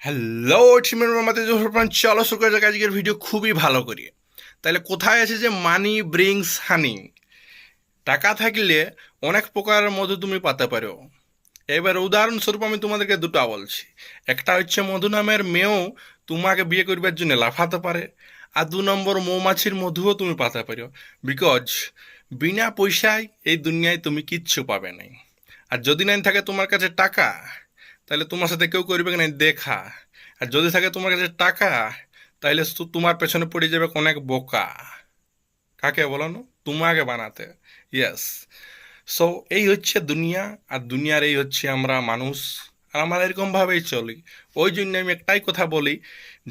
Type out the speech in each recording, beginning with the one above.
Hello টিমের আমাদের যখন চলো শুরু করা যাক আজকের ভিডিও খুবই ভালো করি। তাহলে কোথায় আছে যে মানি ব্রিংস হানি, টাকা থাকলে অনেক প্রকারের মধু তুমি পেতে পারো। এবার উদাহরণস্বরূপ আমি তোমাদেরকে দুটো বলছি। একটা হচ্ছে মধু নামের মেয়েও তোমাকে বিয়ে করবার জন্য লাফাতে পারে, আর 2 নম্বর মৌমাছির মধুও তুমি পেতে পারো। বিকজ বিনা পয়সায় এই দুনিয়ায় তুমি কিচ্ছু পাবে না। আর যদি নাই থাকে তোমার কাছে টাকা, তাহলে তোমার সাথে কেউ করবে না দেখা। আর যদি থাকে তোমার কাছে টাকা, তাহলে তোমার পেছনে পড়ে যাবে অনেক বোকা। কাকে বলো না? তোমাকে বানাতে। ইয়েস। সো এই হচ্ছে দুনিয়া, আর দুনিয়ার এই হচ্ছে আমরা মানুষ। আর আমরা এরকমভাবেই চলি। ওই জন্য আমি একটাই কথা বলি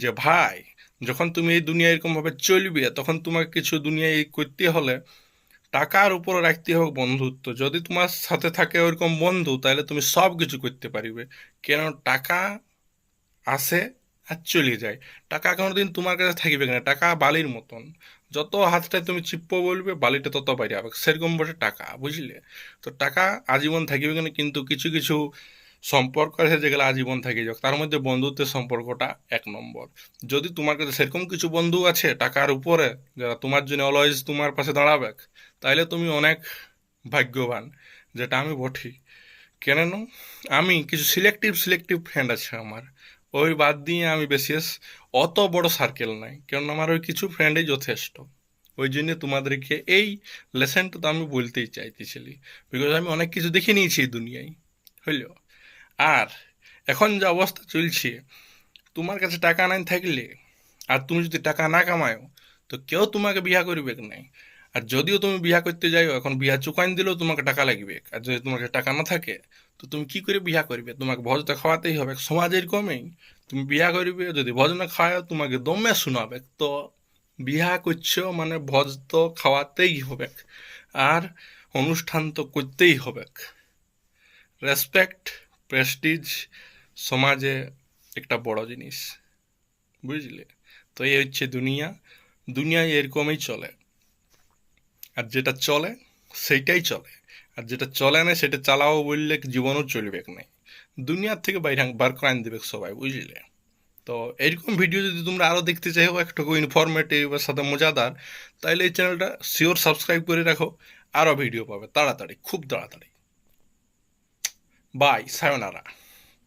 যে ভাই, যখন তুমি এই দুনিয়া এরকমভাবে চলবে, তখন তোমাকে কিছু দুনিয়ায় করতে হলে টাকার উপরে রাখতে হোক বন্ধুত্ব। যদি তোমার সাথে থাকে ওইরকম বন্ধু, তাহলে তুমি সব কিছু করতে পারবে। কেন? টাকা আসে আর চলে যায়। টাকা কোনোদিন তোমার কাছে থাকবে না। টাকা বালির মতন, যত হাতটায় তুমি চিপ্প বলবে বালিটা তত বাইরে হবে, সেরকম বসে টাকা, বুঝলে? তো টাকা আজীবন থাকবে না, কিন্তু কিছু কিছু সম্পর্ক আছে যেগুলো আজীবন থাকে যাক, তার মধ্যে বন্ধুত্বের সম্পর্কটা 1 নম্বর। যদি তোমার কাছে সেরকম কিছু বন্ধু আছে টাকার উপরে, যারা তোমার জন্য অলওয়েজ তোমার পাশে দাঁড়াবে, তাহলে তুমি অনেক ভাগ্যবান। যেটা আমি বঠি। কেন? আমি কিছু সিলেক্টিভ সিলেক্টিভ ফ্রেন্ড আছে আমার। ওই বাদ দিয়ে আমি বিশেষ অত বড় সার্কেল নাই, কারণ আমার ওই কিছু ফ্রেন্ডই যথেষ্ট। ওই জন্য তোমাদেরকে এই লেসনটা তো আমি বলতেই চাইতেছিলি। বিকজ আমি অনেক কিছু দেখে নিয়েছি এই দুনিয়ায়। হইল। আর এখন যে অবস্থা চলছে, তোমার কাছে টাকা নাই থাকলে, আর তুমি যদি টাকা না কামাও, তো কেউ তোমাকে বিয়া করবে নাই। আর যদিও তুমি বিয়া করতে যাও, এখন বিয়া চুকাইন দিলেও তোমাকে টাকা লাগবে। আর যদি তোমার কাছে টাকা না থাকে, তো তুমি কি করে বিয়া করবে? তোমাকে ভোজ তো খাওয়াতেই হবে, সমাজ এরকমই। তুমি বিয়া করবে, যদি ভোজ না খাওয়াও তোমাকে দমে শোনাবে। তো বিয়া করছো মানে ভোজ তো খাওয়াতেই হবে, আর অনুষ্ঠান তো করতেই হবে। রেসপেক্ট, প্রেস্টিজ সমাজে একটা বড় জিনিস, বুঝলে? তো এই হচ্ছে দুনিয়া। দুনিয়ায় এরকমই চলে। আর যেটা চলে সেইটাই চলে। আর যেটা চলে না সেটা চালাও বললে জীবনও চলবে না। দুনিয়ার থেকে বাইরে বার করে আন দেবে সবাই, বুঝলে? তো এরকম ভিডিও যদি তোমরা আরও দেখতে চাইও, একটু ইনফরমেটিভ আর সাথে মজাদার, তাহলে এই চ্যানেলটা শিওর সাবস্ক্রাইব করে রাখো। আরও ভিডিও পাবে তাড়াতাড়ি, খুব তাড়াতাড়ি। বাই, সায়োনারা।